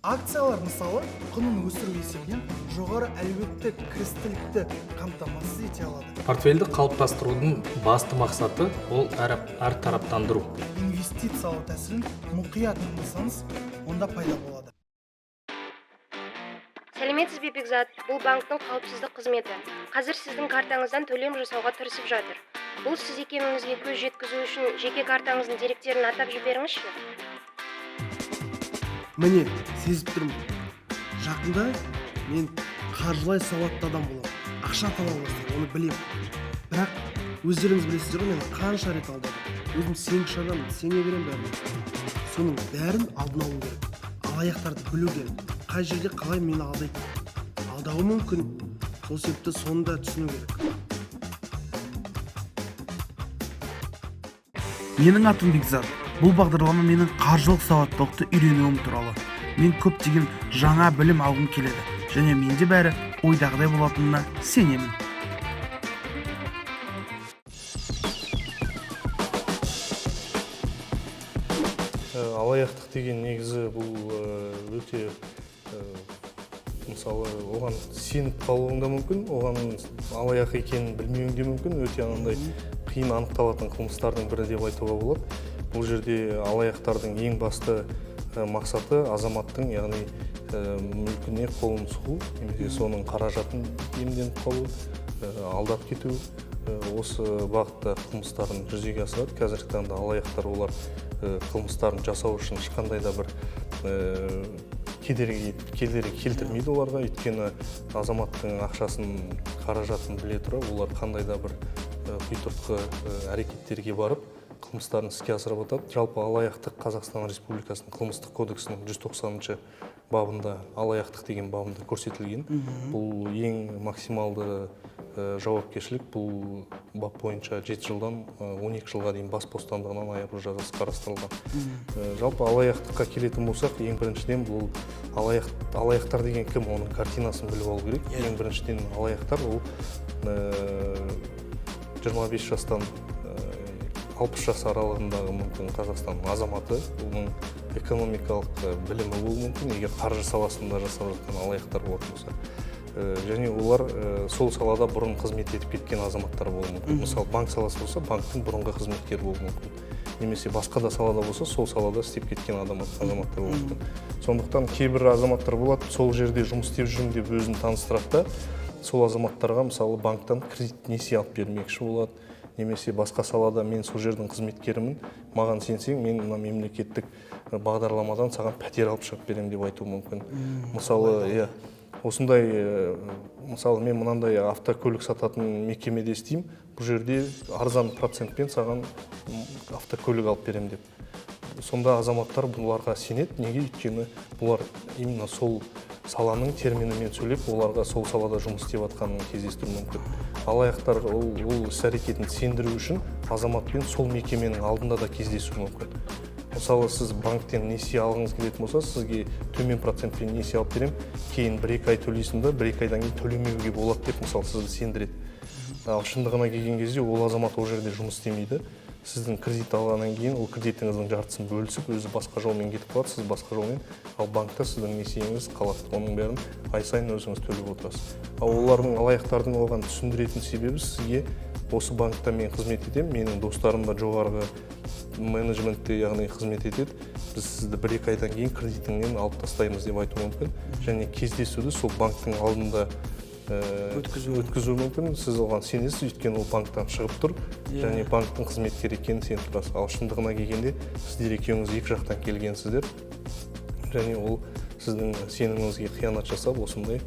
Акциялар мысалы құнын өсіру есебінен жоғары әлеуетті кірістілікті қамтамасыз ете алады. Портфельді қалыптастырудың басты мақсаты ол әр тараптандыру. Инвестициялау тәсілін мұқият оқысаңыз, онда пайда болады. Сәлеметсіз бе, Бекзат? Бұл банктың қауіпсіздік қызметі. Қазір сіздің картаңыздан төлем жасауға тырысып жатыр. Бұл сіз екеніңізге көз жеткізу үшін жеке картаңыздың деректерін атап жіберіңізші. Міне, сезіп тұрмын. Жақында мен қаржылай сауатты адам боламын. Ақша таба бастадым, оны білемін. Бірақ өздеріңіз білесіздер ғой, мен қанша рет алдадым. Өзім сенгіш адаммын, сене беремін бәріне. Соның бәрін алдын алу керек. Алаяқтарды білу керек. Қай жерде қалай мені алдайды. Алдауы мүмкін. Сол себепті соны да түсіну керек. Менің атым Бекзат. Бұл бағдарлама менің қаржылық сауаттылықты үйренуім туралы. Мен көптеген жаңа білім алғым келеді. Және менде бәрі ойдағыдай болатынына сенемін. Алаяқтық деген негізі бұл өте мысалы оған сеніп қалуың да мүмкін, оған алаяқ екенін білмеуің де мүмкін, өте анандай қиын анықталатын қылмыстардың бірі деп айтуға болады. Бұл жерде алаяқтардың ең басты мақсаты азаматтың, яғни мүлкіне қолын сұғу, немесе соның қаражатын иемденіп қалу, алдап кету. Осы бағытта қылмыстарын жүзеге асырады. Қазіргі таңда алаяқтар олар қылмыстарын жасау үшін ешқандай да бір кедергі келтірмейді оларға, өйткені азаматтың ақшасын, қаражатын біле тұра, олар қандай да бір құйтыртқы әрекеттерге барып қылмыстарын іске асырып жатады. Жалпы алаяқтық Қазақстан Республикасының қылмыстық кодексінің 190-шы бабында алаяқтық деген бабында көрсетілген. Бұл ең максималды жауапкершілік, бұл бап бойынша 7 жылдан 12 жылға дейін бас бостандығынан айыру жазасы қарастырылған. Жалпы алаяқтыққа келетін болсақ, ең біріншіден бұл алаяқтар деген кім, оның картинасын біліп алу керек. Ең біріншіден алаяқтар ол 25 жастан 60 жас аралығындағы мүмкін Қазақстан азаматы, оның экономикалық білімі болуы мүмкін, егер қаржы саласында жасап жатқан алаяқтар болатын болса. Және олар сол салада бұрын қызмет етіп кеткен азаматтар болуы мүмкін. Мысалы, банк саласы болса, банктың бұрынғы қызметкері болуы мүмкін. Немесе басқа да салада болса, сол салада істеп кеткен азаматтар болуы мүмкін. Сондықтан кейбір азаматтар болады, сол жерде жұмыс істеп жүрмін деп өзін таныстырады да, сол азаматтарға мысалы банктан кредит несие алып бермекші болады. Немесе басқа салада мен сол жердің қызметкерімін, маған сенсең, мен мына мемлекеттік бағдарламадан саған пәтер алып шығып беремін деп айтуы мүмкін. Мысалы, осындай, мысалы мен мынандай автокөлік сататын мекемеде істеймін, бұл жерде арзан процентпен саған автокөлік алып беремін деп. Сонда азаматтар бұларға сенеді, неге? Өйткені бұлар именно сол саланың терминімен сөйлеп, оларға сол салада жұмыс істеп жатқанын кездестіру мүмкін. Алаяқтар ол іс-әрекетін сендіру үшін азаматпен сол мекеменің алдында да кездесу мүмкін. Мысалы, сіз банктен несие алғыңыз келетін болса, сізге төмен процентпен несие алып берем, кейін 1-2 ай төлейсің да, 1-2 айдан кейін төлемеуге болады деп, мысалы, сізді сендіреді. Ал шындығына келген кезде ол азамат ол жерде жұмыс істемейді. Сіздің кредит алғаннан кейін ол кредитіңіздің жартысын бөлісіп, өзі басқа жолмен кетіп қалады, сіз басқа жолмен, ал банкта сіздің несиеңіз қалады. Оның бәрін ай сайын өзіңіз төлеп отырасыз. Ал олардың алаяқтардың оған түсіндіретін себебі, сізге осы банкта мен қызмет етемін, менің достарым да жоғарғы менеджментте, яғни қызмет етеді. Біз сізді 1-2 айдан кейін кредитіңнен алып тастаймыз деп айту мүмкін. Және кездесуді сол банктың алдында өткізу мүмкін. Сіз оған сенесіз, өйткені ол банктан шығып тұр, және банктың қызметкері екенін сеніп тұрасыз. Ал шындығына келгенде сіздер екеуіңіз екі жақтан келгенсіздер, және ол сіздің сеніміңізге қиянат жасап, осындай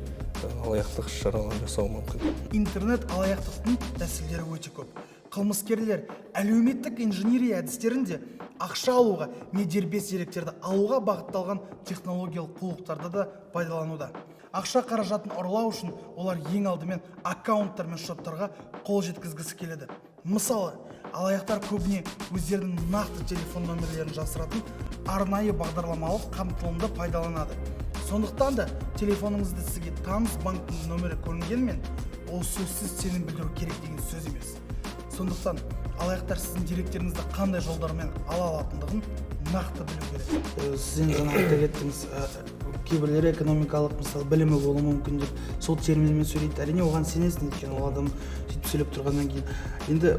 алаяқтық іс-шараларын жасауы мүмкін. Интернет алаяқтықтың тәсілдері өте көп. Қылмыскерлер әлеуметтік инженерия әдістерінде ақша алуға не дербес деректерді алуға бағытталған технологиялық қулықтарды да пайдалануда. Ақша қаражатын ұрлау үшін олар ең алдымен аккаунттар мен шоттарға қол жеткізгісі келеді. Мысалы, алаяқтар көбіне өздерінің нақты телефон нөмірлерін жасыратын арнайы бағдарламалық қамтылымды пайдаланады. Сондықтан да телефоныңызды сізге таныс банктың нөмірі көрінгенмен, ол сөзсіз сенім білдіру керек деген сөз емес. Сондықтан алаяқтар сіздің деректеріңізді қандай жолдармен ала алатындығын нақты білу керек. Сіз жаңа айта кеттіңіз, кейбіреулер экономикалық мысалы білімі болуы мүмкін деп сол терминмен сөйлейді. Әрине оған сенесің, өйткені ол адам сөйтіп сөйлеп тұрғаннан кейін. Енді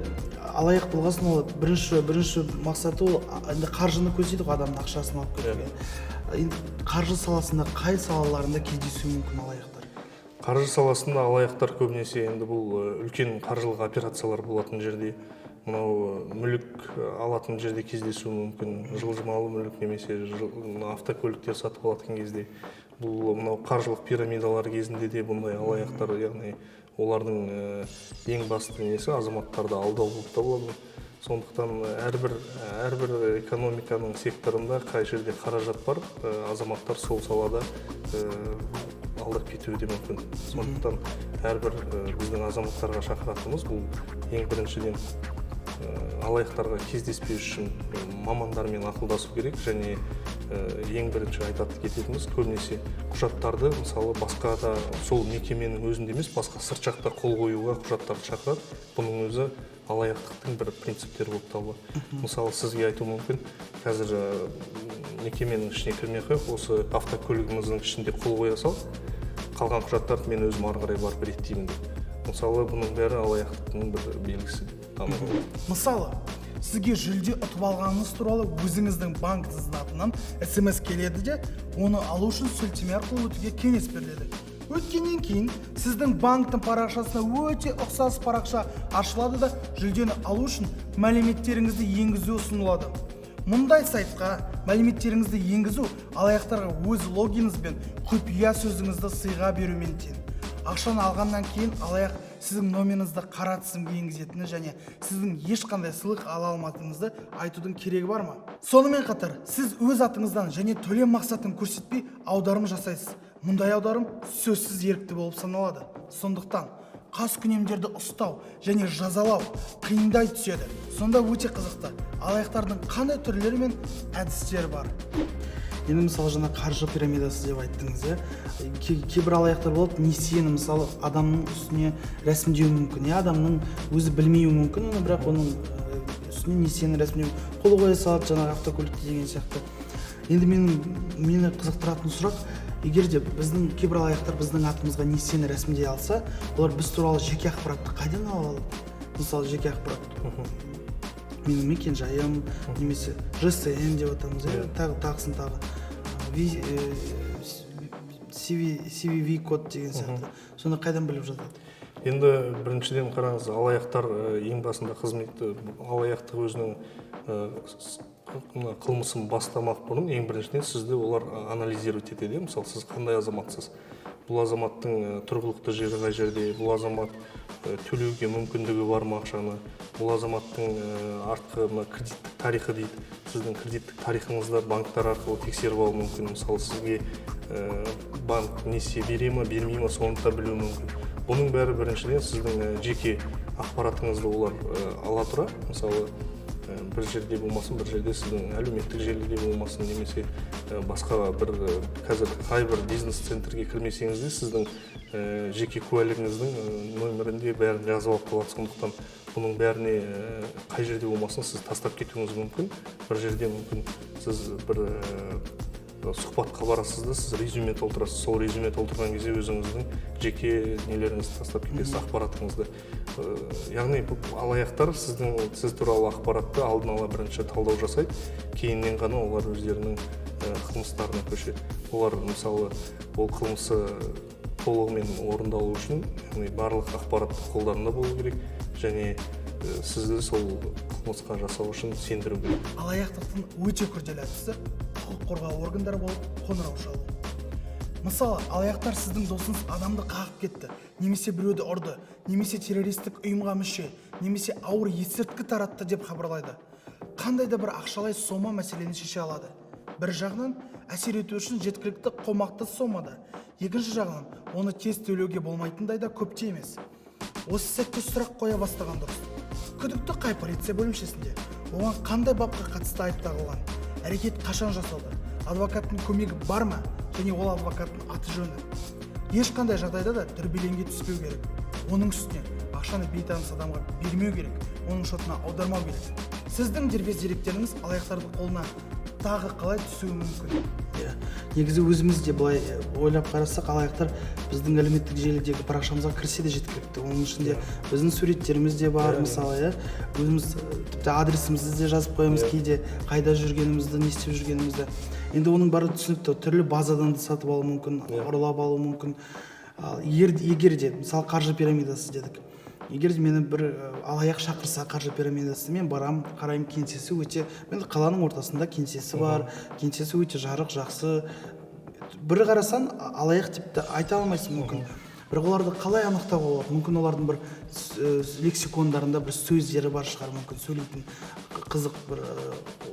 алаяқ болғасын, ол бірінші мақсаты ол енді қаржыны көздейді ғой, адамның ақшасын алып кетуге. Енді қаржы саласында қай салаларында кездесуі мүмкін алаяқтар? Қаржы саласында алаяқтар көбінесе енді бұл үлкен қаржылық операциялар болатын жерде, мынау мүлік алатын жерде кездесуі мүмкін, жылжымалы мүлік немесе автокөліктер сатып алатын кезде, бұл мынау қаржылық пирамидалар кезінде де бұндай алаяқтар, яғни олардың ең басты несі азаматтарды алдау болып табылады. Сондықтан әрбір экономиканың секторында қай жерде қаражат бар, азаматтар сол салада алдап кетуі де мүмкін. Сондықтан әрбір біздің азаматтарға шақыратынымыз бұл ең біріншіден алаяқтарға кездеспеу үшін мамандармен ақылдасу керек, және ең бірінші айтатын кететініміз көбінесе құжаттарды мысалы басқа да сол мекеменің өзінде емес, басқа сырт жақта қол қоюға құжаттарды шақырады. Бұның өзі алаяқтықтың бір принциптері болып табылады. Мысалы сізге айту мүмкін, қазір мекеменің ішіне кірмей қойып, осы автокөлігіміздің ішінде қол қоя сал, қалған құжаттарды мен өзім ары қарай барып реттеймін деп. Мысалы бұның бәрі алаяқтықтың бір белгісі. Мысалы, сізге жүлде ұтып алғаныңыз туралы өзіңіздің банкіңіздің атынан SMS келеді де, оны алу үшін сілтеме арқылы өтуге кеңес беріледі. Өткеннен кейін сіздің банктың парақшасына өте ұқсас парақша ашылады да, жүлдені алу үшін мәліметтеріңізді енгізу ұсынылады. Мұндай сайтқа мәліметтеріңізді енгізу алаяқтарға өз логиніңіз бен құпия сөзіңізді сыйға берумен тең. Ақшаны алғаннан кейін алаяқ сіздің номеріңізді қара тізімге енгізетіні және сіздің ешқандай сыйлық ала алмайтыныңызды айтудың керегі бар ма? Сонымен қатар, сіз өз атыңыздан және төлем мақсатын көрсетпей аударым жасайсыз. Мұндай аударым сөзсіз ерікті болып саналады. Сондықтан қаскүнемдерді ұстау және жазалау қиындай түседі. Сонда өте қызықты, алаяқтардың қандай түрлері мен әдістері бар? Енді мысалы жаңа қаржы пирамидасы деп айттыңыз, кейбір алаяқтар болады, несиені мысалы адамның үстіне рәсімдеуі мүмкін, адамның өзі білмеуі мүмкін, бірақ оның үстіне несиені рәсімдеу, қол қоя салады жаңағы автокөлікте деген сияқты. Енді мені қызықтыратын сұрақ, егер де біздің кейбір алаяқтар біздің атымызға несиені рәсімдей алса, олар біз туралы жеке ақпаратты қайдан ала алады? Мысалы жеке ақпарат. Менің мекен-жайым, немесе ЖСН деп атамыз, тағысын тағы. CVV код деген сияқты. Соны қайдан біліп жатады? Енді біріншіден қараңыз, алаяқтар ең басында алаяқтық өзінің қылмысын бастамақ бұрын ең біріншіден сізді олар анализировать етеді. Мысалы, сіз қандай азаматсыз? Бұл азаматтың тұрғылықты жері қай жерде? Бұл азамат төлеуге мүмкіндігі бар ма ақшаны? Бұл азаматтың артқы кредиттік тарихы дейді. Сіздің кредиттік тарихыңызды банктар арқылы тексеріп алу мүмкін. Мысалы, сізге банк несие бере ме, бермей ме, соны да білу мүмкін. Бұның бәрі біріншіден сіздің жеке ақпаратыңызды олар ала тұра. Мысалы, бір жерде болмасын, бір жерде сіздің әлеуметтік желіде болмасын, немесе басқа бір қазір қай бір бизнес-центрге кірмесеңіз де сіздің жеке куәлігіңіздің нөмірінде бәрін жазып алып қойған. Сондықтан бұның бәріне қай жерде болмасын сіз тастап кетуіңіз мүмкін. Бір жерде мүмкін сіз бір сұхбатқа барасыз да, сіз резюме толтырасыз. Сол резюме толтырған кезде өзіңіздің жеке нелеріңізді тастап кетесіз, ақпаратыңызды. Яғни алаяқтар сіз туралы ақпаратты алдын ала бірінші талдау жасайды, кейіннен ғана олар өздерінің қылмыстарына көшеді. Олар мысалы ол қылмысы толығымен орындалу үшін барлық ақпаратты қолдарында болу керек, және сізді сол қылмысқа жасау үшін сендіру керек. Алаяқтықтың өте күрделі әдісі құқық қорғау органдары болып қоңырау шалу. Мысалы, алаяқтар сіздің досыңыз адамды қағып кетті, немесе біреуді ұрды, немесе террористік ұйымға мүше, немесе ауыр есірткі таратты деп хабарлайды. Қандай да бір ақшалай сома мәселені шеше алады. Бір жағынан әсер ету үшін жеткілікті қомақты сомада, екінші жағынан оны тез төлеуге болмайтындай да көп те емес. Осы сәтте сұрақ қоя бастаған дұрыс. Күдікті қай полиция бөлімшесінде? Оған қандай бапқа қатысты айып тағылған? Әрекет қашан жасалды? Адвокаттың көмегі бар ма? Және ол адвокаттың аты жөні? Ешқандай жағдайда да дүрбелеңге түспеу керек. Оның үстіне ақшаны бейтаныс адамға бермеу керек, оның шотына аудармау керек. Сіздің дербес деректеріңіз алаяқтардың қолына тағы қалай түсуі мүмкін? Иә, негізі өзіміз де былай ойлап қарасақ, алаяқтар біздің әлеуметтік желідегі парақшамызға кірсе де жеткілікті. Оның ішінде біздің суреттеріміз де бар, мысалы, иә. Өзіміз тіпті адресімізді де жазып қоямыз кейде, қайда жүргенімізді, не істеп жүргенімізді. Енді оның бәрі түсінікті, түрлі базадан да сатып алу мүмкін, ұрлап алу мүмкін. Егер де, мысалы, қаржы пирамидасы дедік. Егер де мені бір алаяқ шақырса қаржы пирамидасы, мен барам, қараймын, кеңсесі өте, мен қаланың ортасында кеңсесі бар, кеңсесі өте жарық, жақсы. Бір қарасан алаяқ деп айта алмайсың мүмкін. Бірақ оларды қалай анықтауға болады? Мүмкін олардың бір лексикондарында бір сөздері бар шығар, мүмкін сөйлейтін қызық бір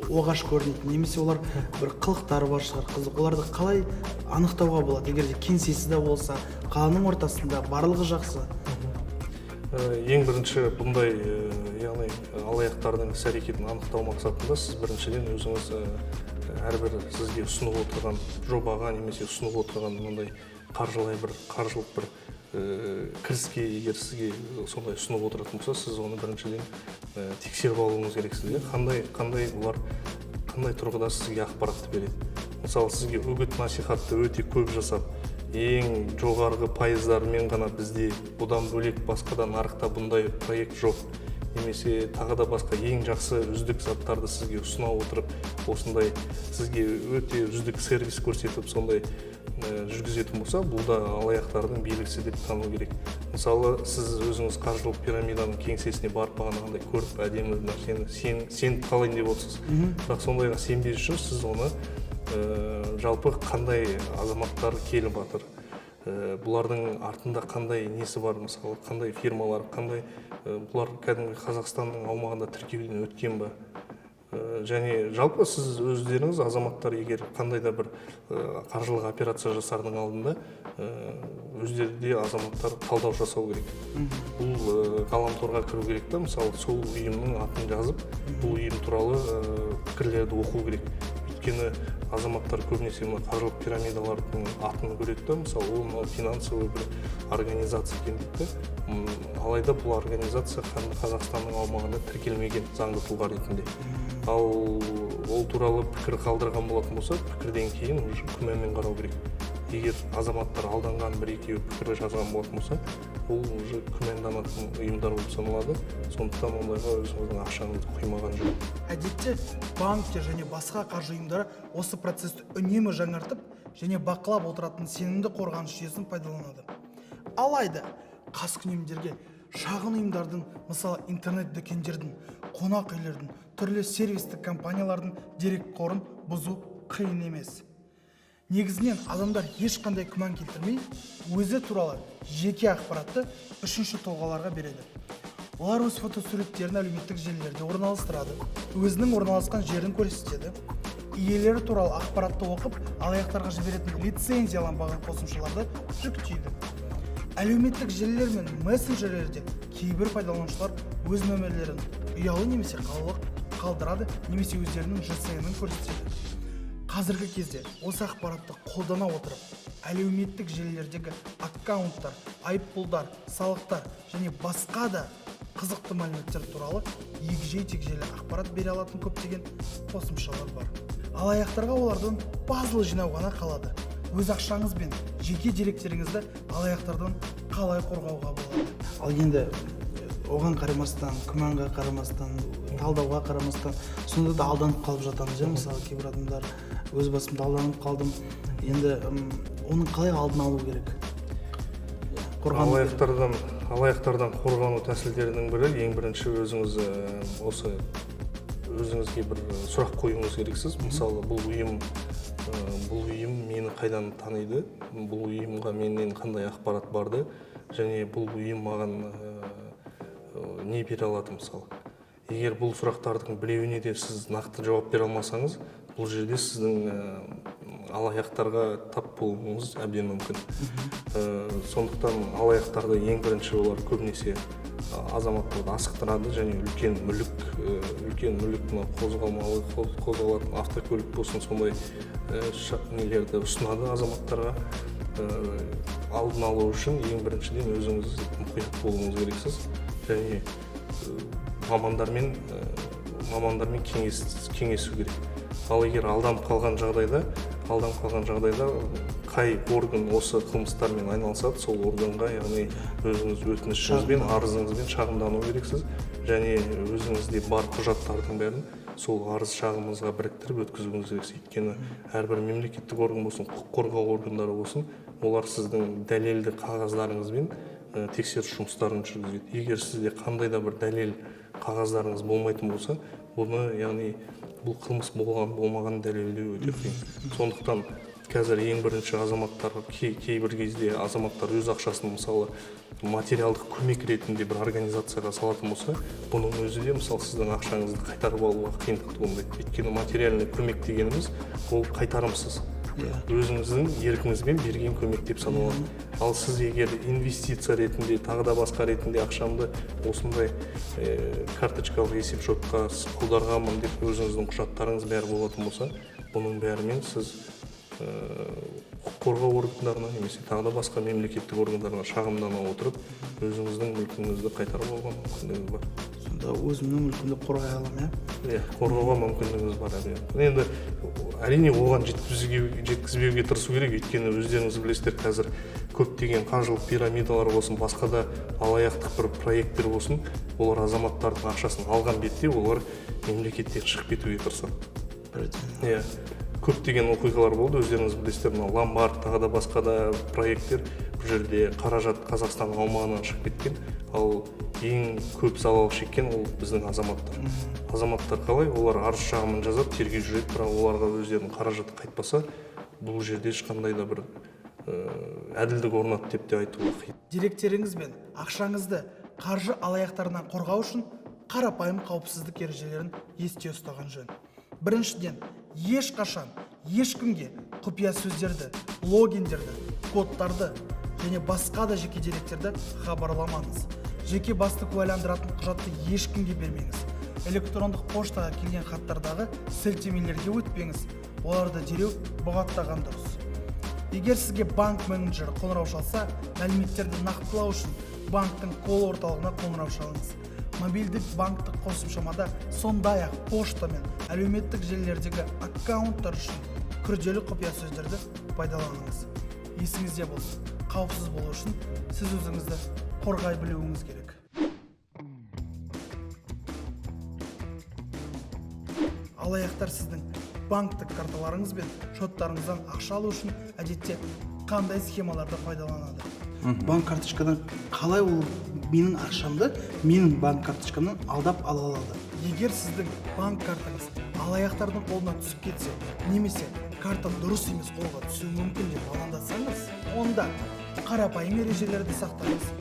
оғаш көрінетін, немесе олар бір қылықтары бар шығар, қызық. Оларды қалай анықтауға болады? Егер де кеңсесі де болса, қаланың ортасында, барлығы жақсы. Ең бірінші бұндай яғни алаяқтардың іс-әрекетін анықтау мақсатында сіз біріншіден өзіңіз әрбір сізге ұсынып отырған жобаға немесе ұсынып отырған мынандай қаржылық бір кіріске егер сізге сондай ұсынып отыратын болса, сіз оны біріншіден тексеріп алуыңыз керексіз. Қандай бұлар қандай тұрғыда сізге ақпаратты береді. Мысалы, сізге үгіт насихатты өте көп жасап, ең жоғарғы пайыздарымен ғана бізде бұдан бөлек басқада нарықта бұндай проект жоқ, немесе тағы да басқа ең жақсы үздік заттарды сізге ұсына отырып, осындай сізге өте үздік сервис көрсетіп, сондай жүргізетін болса, бұл да алаяқтардың белгісі деп тану керек. Мысалы, сіз өзіңіз қаржылық пирамиданың кеңсесіне барып бағанағындай көріп, әдемі нәрсені сеніп қалайын деп отырсыз. Бірақ сондайға сенбес үшін сіз оны жалпы қандай азаматтар келіп жатыр, бұлардың артында қандай несі бар, мысалы қандай фирмалар, бұлар кәдімгі Қазақстанның аумағында тіркеуден өткен ба, және жалпы сіз өздеріңіз азаматтар егер қандай да бір қаржылық операция жасардың алдында өздерінде азаматтар талдау жасау керек. Бұл ғаламторға кіру керек та, мысалы сол ұйымның атын жазып, бұл ұйым туралы пікірлерді оқу керек. Өйткені азаматтар көбінесе қаржылық пирамидалардың атын көреді да, мысалы ол финансовый бір организация екен дейді. Алайда бұл организация Қазақстанның аумағында тіркелмеген заңды тұлға ретінде. Ал ол туралы пікір қалдырған болатын болса, пікірден кейін күмәнмен қарау керек. Егер азаматтар алданған бір-екеу пікір жазған болатын болса, ол уже күмәнданатын ұйымдар болып саналады. Сондықтан ондайға өзіңіздің ақшаңызды құймаған жөн. Әдетте банктер және басқа қаржы ұйымдары осы процесті үнемі жаңартып және бақылап отыратын сенімді қорғаныс жүйесін пайдаланады. Алайда қаскүнемдерге шағын ұйымдардың, мысалы интернет-дүкендердің, қонақ үйлердің, түрлі сервистік компаниялардың дерекқорын бұзу қиын емес. Негізінен адамдар ешқандай күмән келтірмей, өзі туралы жеке ақпаратты үшінші тұлғаларға береді. Олар өз фотосуреттерін әлеуметтік желілерде орналастырады, өзінің орналасқан жерін көрсетеді, иелері туралы ақпаратты оқып, алаяқтарға жіберетін лицензияланбаған қосымшаларды жүктейді. Әлеуметтік желілер мен мессенджерлерде кейбір пайдаланушылар өз нөмірлерін ұялы немесе қалдырады, немесе өздерінің ЖСН-ін көрсетеді. Қазіргі кезде осы ақпаратты қолдана отырып, әлеуметтік желілердегі аккаунттар, айыппұлдар, салықтар және басқа да қызықты мәліметтер туралы егжей-тегжейлі ақпарат бере алатын көптеген қосымшалар бар. Алаяқтарға олардан базалы жинау ғана қалады. Өз ақшаңыз бен жеке деректеріңізді алаяқтардан қалай қорғауға болады? Ал енді оған қарамастан, күмәнға қарамастан, талдауға қарамастан, сонда да алданып қалып жатамыз. Мысалы, кейбір адамдар өз басымда алданып қалдым. Енді оның қалай алдын алу керек? Алаяқтардан қорғану тәсілдерінің бірі, ең бірінші өзіңізге бір сұрақ қоюыңыз керексіз. Мысалы, бұл ұйым мені қайдан таниды, бұл ұйымға менен қандай ақпарат барды, және бұл ұйым маған не бере алады мысалы. Егер бұл сұрақтардың біреуіне де сіз нақты жауап бере алмасаңыз, бұл жерде сіздің алаяқтарға тап болуыңыз әбден мүмкін. Сондықтан алаяқтарды ең бірінші олар көбінесе азаматтарды асықтырады және үлкен мүлік қозғалатын автокөлік болсын, сондай нелерді ұсынады азаматтарға. Алдын алу үшін ең біріншіден өзіңіз мұқият болуыңыз керексіз және мамандармен кеңесу керек. Ал егер алданып қалған жағдайда қай орган осы қылмыстармен айналысады, сол органға, яғни өзіңіз өтінішіңізбен, арызыңызбен шағымдану керексіз, және өзіңізде бар құжаттардың бәрін сол арыз шағымыңызға біріктіріп өткізуіңіз керексіз. Өйткені әрбір мемлекеттік орган болсын, құқық қорғау органдары болсын, олар сіздің дәлелді қағаздарыңызбен тексеріс жұмыстарын жүргізеді. Егер сізде қандай да бір дәлел қағаздарыңыз болмайтын болса, бұны, яғни бұл қылмыс болмаған дәлелдеу өте қиын. Сондықтан қазір ең бірінші азаматтарға кейбір кезде азаматтар өз ақшасын мысалы материалдық көмек ретінде бір организацияға салатын болса, бұның өзі де мысалы сіздің ақшаңызды қайтарып алуға қиындық туындайды. Өйткені материальный көмек дегеніміз ол қайтарымсыз. Өзіңіздің еркіңізбен берген көмек деп саналады. Ал сіз егер инвестиция ретінде, тағы да басқа ретінде ақшамды осындай карточкалық есепшотқа қолдарғанмын деп өзіңіздің құжаттарыңыз бәрі болатын болса, бұның бәрімен сіз құқық қорғау органдарына немесе тағы да басқа мемлекеттік органдарға шағымдана отырып, өзіңіздің мүлкіңізді қайтарып алуға мүмкіндігіңіз бар. Сонда өзімнің мүлкімді қорғай аламын, иә? Қорғауға мүмкіндігіңіз бар. Енді әрине оған жеткізбеуге тырысу керек, өйткені өздеріңіз білесіздер, қазір көптеген қаржылық пирамидалар болсын, басқа да алаяқтық бір проекттер болсын, олар азаматтардың ақшасын алған бетте олар мемлекеттен шығып кетуге тырысады. Иә, көптеген оқиғалар болды, өздеріңіз білесіздер, ломбард, тағы да басқа да проекттер, бұл жерде қаражат Қазақстан аумағынан шығып кеткен, ал ең көп залал шеккен ол біздің азаматтар. Азаматтар қалай? Олар арыз шағымын жазып, тергеу жүреді, бірақ оларға өздерінің қаражаты қайтпаса, бұл жерде ешқандай да бір әділдік орнады деп те айтуға қиын. Деректеріңіз бен ақшаңызды қаржы алаяқтарынан қорғау үшін қарапайым қауіпсіздік ережелерін есте ұстаған жөн. Біріншіден, ешқашан ешкімге құпия сөздерді, логиндерді, кодтарды және басқа да жеке деректерді хабарламаңыз. Жеке басты куәландыратын құжатты ешкімге бермеңіз. Электрондық поштаға келген хаттардағы сілтемелерге өтпеңіз. Оларды дереу бұғаттаған дұрыс. Егер сізге банк менеджері қоңырау шалса, мәліметтерді нақтылау үшін банктың кол орталығына қоңырау шалыңыз. Мобильдік банктық қосымшамада, сондай-ақ пошта мен әлеуметтік желілердегі аккаунттар үшін күрделі құпия сөздерді пайдаланыңыз. Есіңізде болсын, қауіпсіз болу үшін сіз өзіңізді қорғай білуіңіз керек. Алаяқтар сіздің банктік карталарыңыз бен шоттарыңыздан ақша алу үшін әдетте қандай схемаларды пайдаланады? Банк карточкадан қалай ол менің ақшамды менің банк карточкамнан алдап ала алады? Егер сіздің банк картаңыз алаяқтардың қолына түсіп кетсе, немесе карта дұрыс емес қолға түсуі мүмкін деп алаңдасаңыз, онда қарапайым ережелерді сақтаңыз.